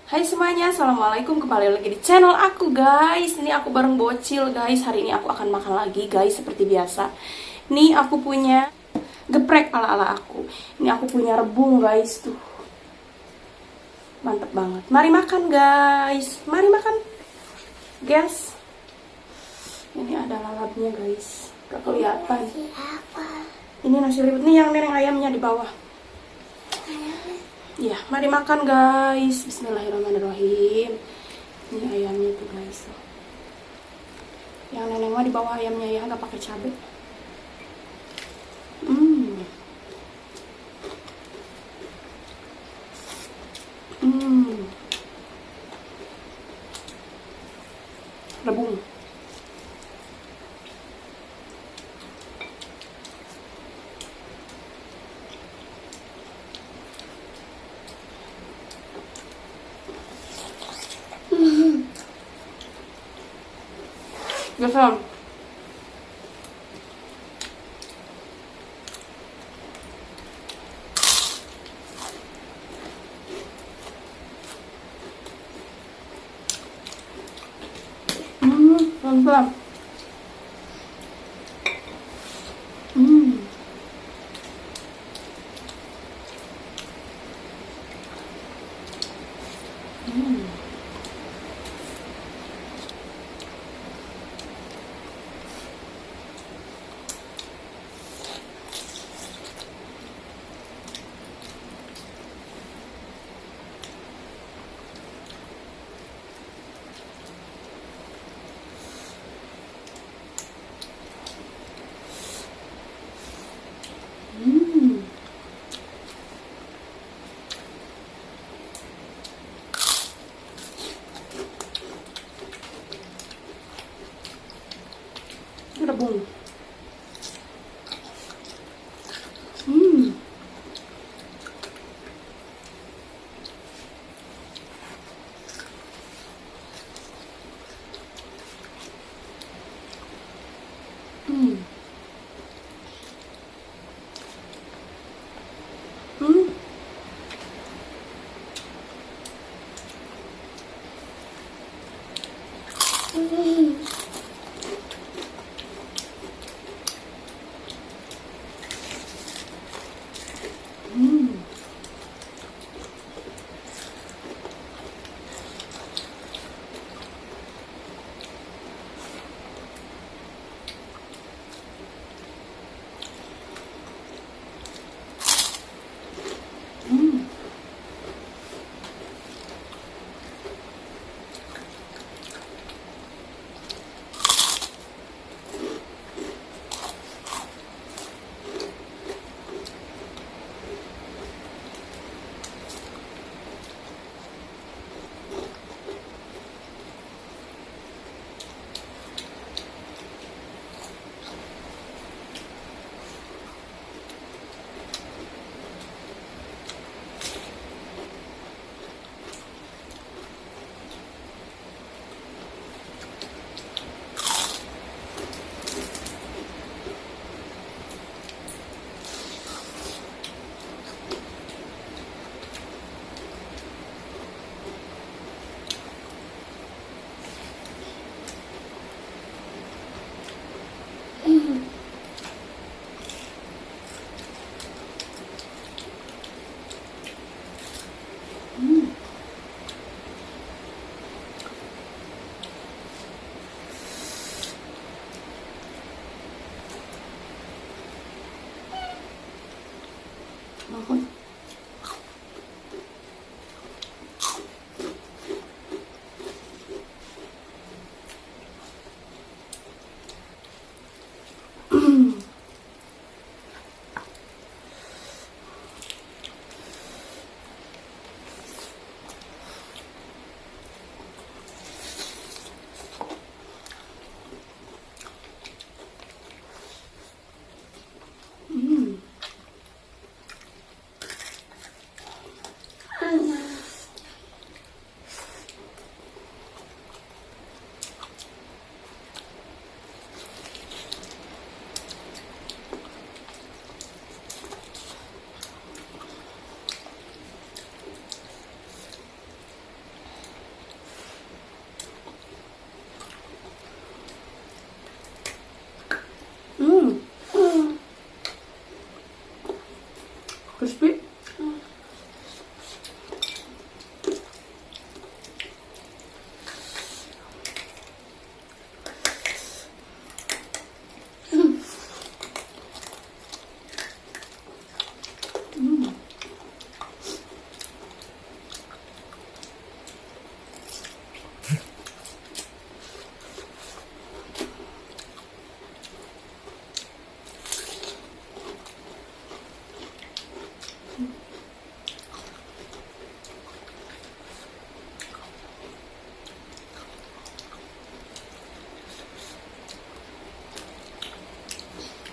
Hai semuanya, assalamualaikum, kembali lagi di channel aku guys. Ini aku bareng Bocil guys. Hari ini aku akan makan lagi guys, seperti biasa. Ini aku punya geprek ala-ala aku. Ini aku punya rebung guys, tuh mantep banget. Mari makan guys, mari makan guys. Ini ada lalapnya guys, gak kelihatan. Ini nasi liwet nih, yang neneng ayamnya di bawah. Ya, mari makan guys. Bismillahirrahmanirrahim. Ini ayamnya tuh guys. Yang neneng mah di bawah ayamnya ya, nggak pakai cabai. Hmm. Hmm. Rebung. Gasam. Mantap. Hmm. Hmm. Hmm. Rebung. Hmm. Hmm. Hmm. Hmm. Hmm.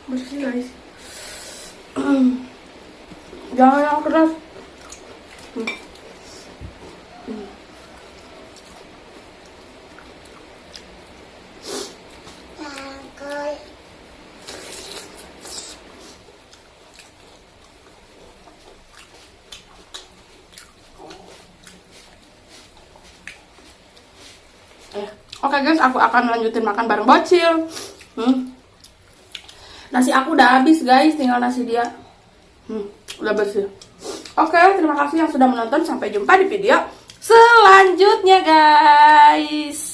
bersih guys. Jangan yang keras. Oke guys, aku akan lanjutin makan bareng bocil. Nasi aku udah habis guys, tinggal nasi dia. Udah bersih. Oke, terima kasih yang sudah menonton. Sampai jumpa di video selanjutnya guys.